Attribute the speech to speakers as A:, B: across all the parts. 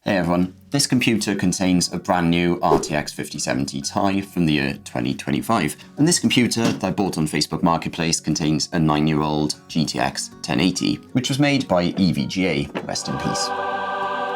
A: Hey everyone, this computer contains a brand new RTX 5070 Ti from the year 2025, and this computer that I bought on Facebook Marketplace contains a 9-year-old GTX 1080, which was made by EVGA, rest in peace.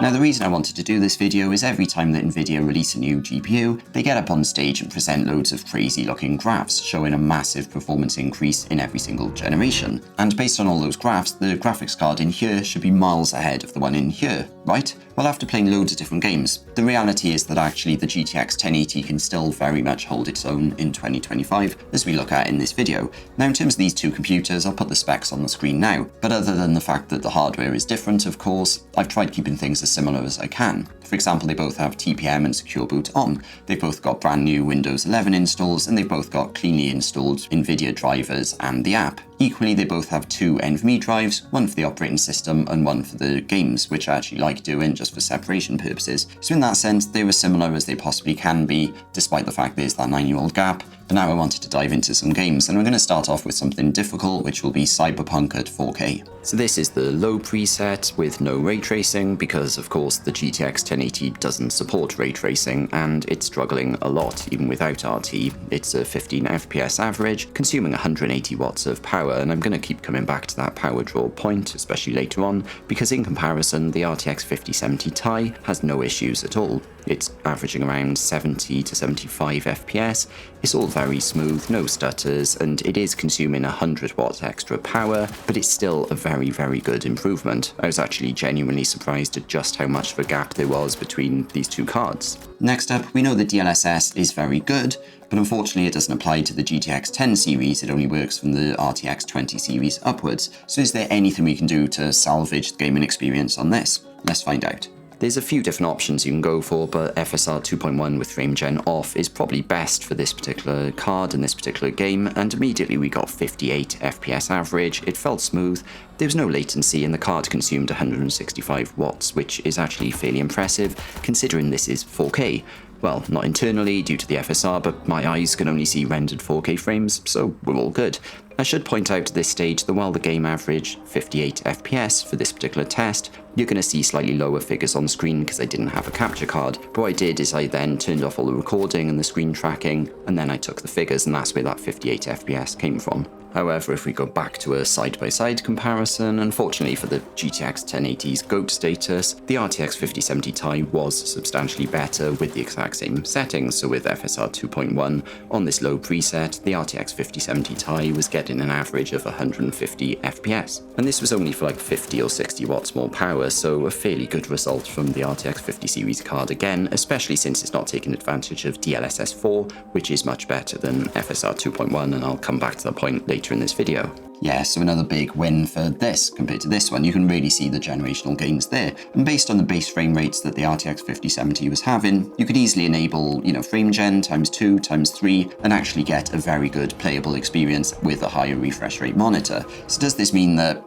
A: Now the reason I wanted to do this video is every time that NVIDIA release a new GPU, they get up on stage and present loads of crazy looking graphs showing a massive performance increase in every single generation. And based on all those graphs, the graphics card in here should be miles ahead of the one in here, right? Well, after playing loads of different games, the reality is that actually the GTX 1080 can still very much hold its own in 2025, as we look at in this video. Now in terms of these two computers, I'll put the specs on the screen now, but other than the fact that the hardware is different, of course, I've tried keeping things as similar as I can. For example, they both have TPM and Secure Boot on. They've both got brand new Windows 11 installs, and they've both got cleanly installed NVIDIA drivers and the app. Equally, they both have two NVMe drives, one for the operating system and one for the games, which I actually like doing just for separation purposes. So in that sense, they were similar as they possibly can be, despite the fact there's that 9-year-old gap. But now I wanted to dive into some games, and we're going to start off with something difficult, which will be Cyberpunk at 4K. So this is the low preset with no ray tracing, because of course the GTX 1080 doesn't support ray tracing, and it's struggling a lot even without RT. It's a 15 FPS average, consuming 180 watts of power, and I'm going to keep coming back to that power draw point, especially later on, because in comparison the RTX 5070 Ti has no issues at all. It's averaging around 70 to 75 FPS, it's all very smooth, no stutters, and it is consuming 100 watts extra power, but it's still a very, very good improvement. I was actually genuinely surprised at just how much of a gap there was between these two cards. Next up, we know the DLSS is very good, but unfortunately it doesn't apply to the GTX 10 series, it only works from the RTX 20 series upwards. So is there anything we can do to salvage the gaming experience on this? Let's find out. There's a few different options you can go for, but FSR 2.1 with frame gen off is probably best for this particular card and this particular game, and immediately we got 58 FPS average, it felt smooth, there was no latency, and the card consumed 165 watts, which is actually fairly impressive, considering this is 4K. Well, not internally due to the FSR, but my eyes can only see rendered 4K frames, so we're all good. I should point out at this stage that while the game averaged 58 FPS for this particular test, you're going to see slightly lower figures on screen because I didn't have a capture card. But what I did is I then turned off all the recording and the screen tracking, and then I took the figures, and that's where that 58 FPS came from. However, if we go back to a side-by-side comparison, unfortunately for the GTX 1080's GOAT status, the RTX 5070 Ti was substantially better with the exact same settings. So with FSR 2.1 on this low preset, the RTX 5070 Ti was getting an average of 150 FPS. And this was only for like 50 or 60 watts more power, so a fairly good result from the RTX 50 series card again, especially since it's not taking advantage of DLSS 4, which is much better than FSR 2.1, and I'll come back to that point later in this video. Yeah, so another big win for this compared to this one. You can really see the generational gains there. And based on the base frame rates that the RTX 5070 was having, you could easily enable, frame gen times 2, times 3, and actually get a very good playable experience with a higher refresh rate monitor. So does this mean that,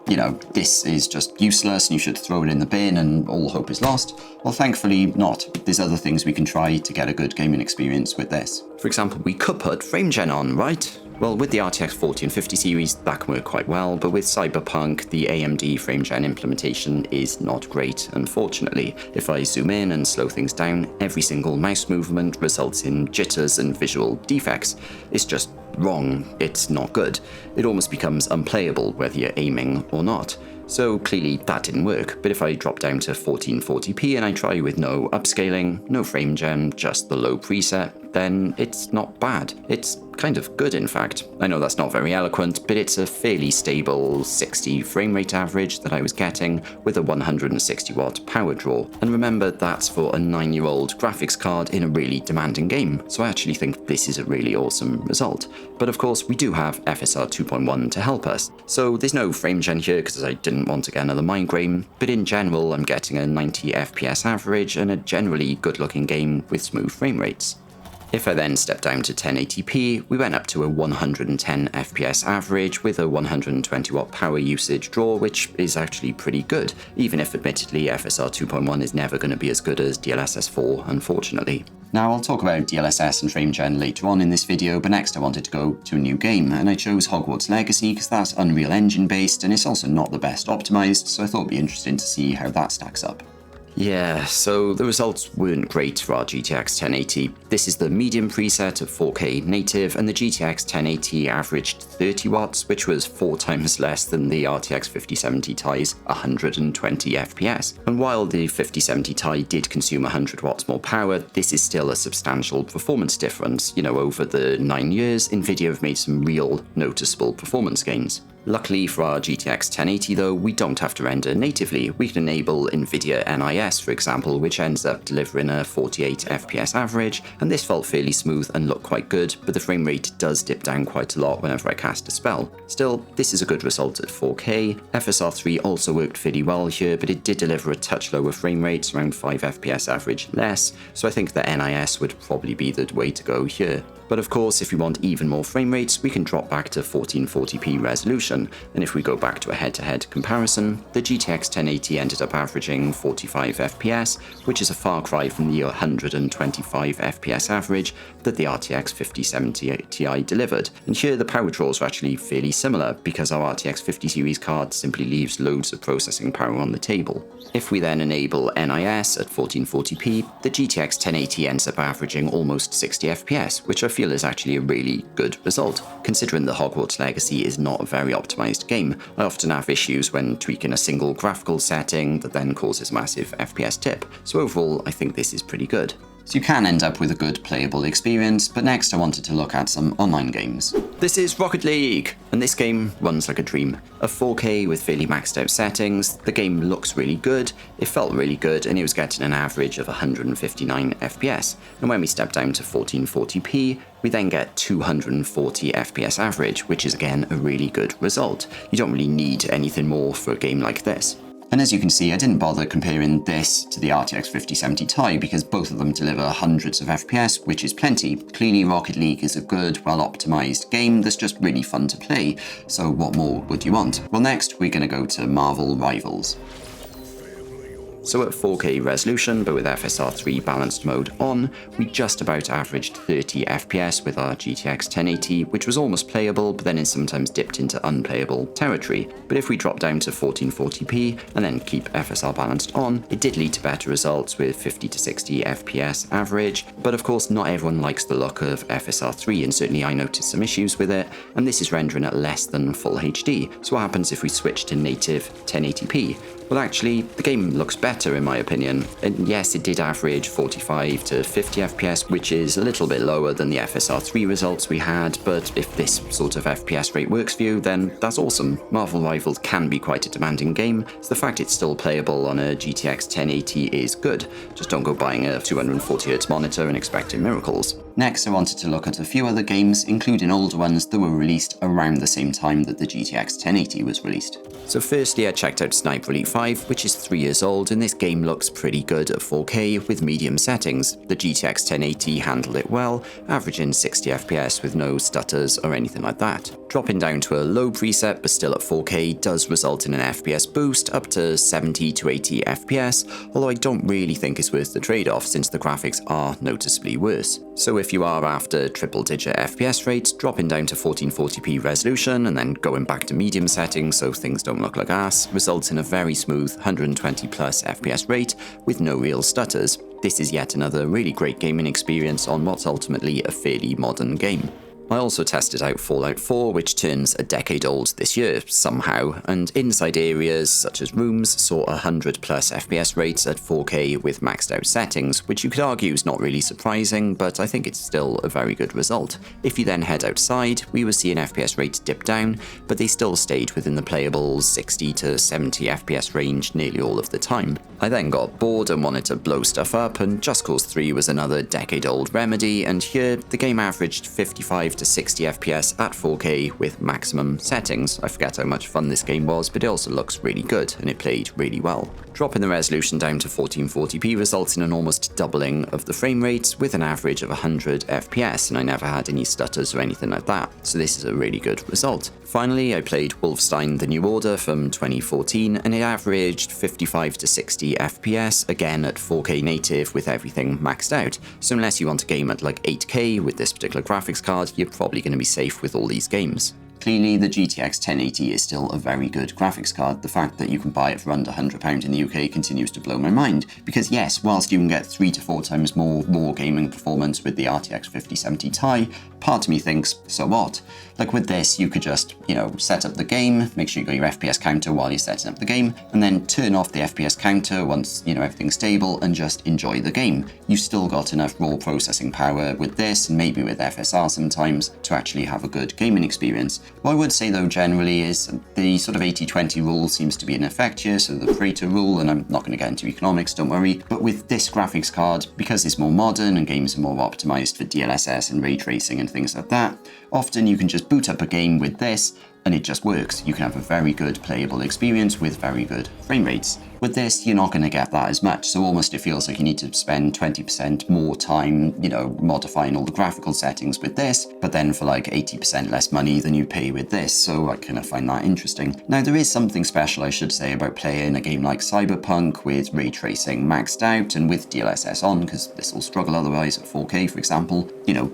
A: this is just useless and you should throw it in the bin and all hope is lost? Well, thankfully not. There's other things we can try to get a good gaming experience with this. For example, we could put frame gen on, right? Well, with the RTX 40 and 50 series, that can work quite well, but with Cyberpunk, the AMD frame gen implementation is not great, unfortunately. If I zoom in and slow things down, every single mouse movement results in jitters and visual defects. It's just wrong, it's not good. It almost becomes unplayable whether you're aiming or not. So clearly that didn't work, but if I drop down to 1440p and I try with no upscaling, no frame gen, just the low preset, then it's not bad. It's kind of good, in fact. I know that's not very eloquent, but it's a fairly stable 60 frame rate average that I was getting with a 160 watt power draw. And remember, that's for a 9-year-old graphics card in a really demanding game, so I actually think this is a really awesome result. But of course, we do have FSR 2.1 to help us. So there's no frame gen here because I didn't want to get another migraine, but in general, I'm getting a 90 FPS average and a generally good looking game with smooth frame rates. If I then step down to 1080p, we went up to a 110 FPS average with a 120 watt power usage draw, which is actually pretty good, even if admittedly FSR 2.1 is never going to be as good as DLSS 4, unfortunately. Now I'll talk about DLSS and frame gen later on in this video, but next I wanted to go to a new game, and I chose Hogwarts Legacy because that's Unreal Engine based and it's also not the best optimized, so I thought it'd be interesting to see how that stacks up. Yeah, so the results weren't great for our GTX 1080. This is the medium preset of 4K native, and the GTX 1080 averaged 30 watts, which was 4 times less than the RTX 5070 Ti's 120 FPS. And while the 5070 Ti did consume 100 watts more power, this is still a substantial performance difference. You know, over the 9 years, NVIDIA have made some real noticeable performance gains. Luckily for our GTX 1080 though, we don't have to render natively. We can enable NVIDIA NIS, for example, which ends up delivering a 48 FPS average, and this felt fairly smooth and looked quite good, but the frame rate does dip down quite a lot whenever I cast a spell. Still, this is a good result at 4K. FSR3 also worked fairly well here, but it did deliver a touch lower frame rates, around 5 FPS average less, so I think the NIS would probably be the way to go here. But of course, if we want even more frame rates, we can drop back to 1440p resolution, and if we go back to a head-to-head comparison, the GTX 1080 ended up averaging 45 FPS, which is a far cry from the 125 FPS average that the RTX 5070 Ti delivered. And here the power draws are actually fairly similar, because our RTX 50 series card simply leaves loads of processing power on the table. If we then enable NIS at 1440p, the GTX 1080 ends up averaging almost 60 FPS, which I feel is actually a really good result. Considering the Hogwarts Legacy is not a very optimized game, I often have issues when tweaking a single graphical setting that then causes a massive FPS dip, so overall I think this is pretty good. So you can end up with a good playable experience, but next I wanted to look at some online games. This is Rocket League, and this game runs like a dream. A 4K with fairly maxed out settings, the game looks really good, it felt really good, and it was getting an average of 159 FPS. And when we step down to 1440p, we then get 240 FPS average, which is again a really good result. You don't really need anything more for a game like this. And as you can see, I didn't bother comparing this to the RTX 5070 Ti because both of them deliver hundreds of FPS, which is plenty. Clearly, Rocket League is a good, well-optimized game that's just really fun to play, so what more would you want? Well, next, we're going to go to Marvel Rivals. So at 4K resolution, but with FSR3 balanced mode on, we just about averaged 30 FPS with our GTX 1080, which was almost playable, but then it sometimes dipped into unplayable territory. But if we drop down to 1440p and then keep FSR balanced on, it did lead to better results with 50 to 60 FPS average. But of course, not everyone likes the look of FSR3, and certainly I noticed some issues with it, and this is rendering at less than full HD. So what happens if we switch to native 1080p? Well, actually, the game looks better in my opinion. And yes, it did average 45 to 50 FPS, which is a little bit lower than the FSR3 results we had, but if this sort of FPS rate works for you, then that's awesome. Marvel Rivals can be quite a demanding game, so the fact it's still playable on a GTX 1080 is good. Just don't go buying a 240Hz monitor and expecting miracles. Next, I wanted to look at a few other games, including older ones that were released around the same time that the GTX 1080 was released. So firstly, I checked out Sniper Elite 5, which is 3 years old, and this game looks pretty good at 4K with medium settings. The GTX 1080 handled it well, averaging 60 FPS with no stutters or anything like that. Dropping down to a low preset but still at 4K does result in an FPS boost up to 70 to 80 FPS, although I don't really think it's worth the trade-off since the graphics are noticeably worse. So if you are after triple-digit FPS rates, dropping down to 1440p resolution and then going back to medium settings so things don't look like ass results in a very smooth 120 plus FPS rate with no real stutters. This is yet another really great gaming experience on what's ultimately a fairly modern game. I also tested out Fallout 4, which turns a decade old this year, somehow, and inside areas such as rooms saw 100 plus FPS rates at 4K with maxed out settings, which you could argue is not really surprising, but I think it's still a very good result. If you then head outside, we were seeing FPS rates dip down, but they still stayed within the playable 60 to 70 FPS range nearly all of the time. I then got bored and wanted to blow stuff up, and Just Cause 3 was another decade old remedy, and here the game averaged 55 to 60 FPS at 4K with maximum settings. I forget how much fun this game was, but it also looks really good and it played really well. Dropping the resolution down to 1440p results in an almost doubling of the frame rates with an average of 100 FPS, and I never had any stutters or anything like that, so this is a really good result. Finally, I played Wolfstein: The New Order from 2014, and it averaged 55 to 60 FPS, again at 4K native with everything maxed out. So unless you want a game at like 8K with this particular graphics card, you're probably going to be safe with all these games. Clearly, the GTX 1080 is still a very good graphics card. The fact that you can buy it for under £100 in the UK continues to blow my mind. Because yes, whilst you can get 3 to 4 times more raw gaming performance with the RTX 5070 Ti, part of me thinks, so what? Like with this, you could just, set up the game, make sure you got your FPS counter while you're setting up the game, and then turn off the FPS counter once, everything's stable, and just enjoy the game. You've still got enough raw processing power with this, and maybe with FSR sometimes, to actually have a good gaming experience. What I would say though generally is the sort of 80-20 rule seems to be in effect here, so the Pareto rule, and I'm not going to get into economics, don't worry, but with this graphics card, because it's more modern and games are more optimized for DLSS and ray tracing and things like that, often you can just boot up a game with this and it just works. You can have a very good playable experience with very good frame rates. With this, you're not going to get that as much, so almost it feels like you need to spend 20% more time, modifying all the graphical settings with this, but then for like 80% less money than you pay with this, so I kind of find that interesting. Now, there is something special, I should say, about playing a game like Cyberpunk with ray tracing maxed out and with DLSS on, because this will struggle otherwise at 4K, for example.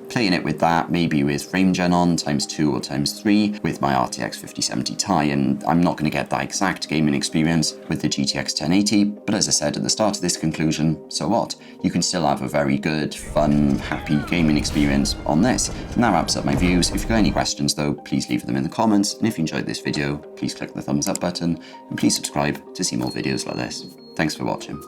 A: Playing it with that, maybe with frame gen on ×2 or ×3 with my RTX 5070 Ti, and I'm not going to get that exact gaming experience with the GTX 1080, but as I said at the start of this conclusion, so what? You can still have a very good, fun, happy gaming experience on this. And that wraps up my views. If you've got any questions though, please leave them in the comments, and if you enjoyed this video, please click the thumbs up button, and please subscribe to see more videos like this. Thanks for watching.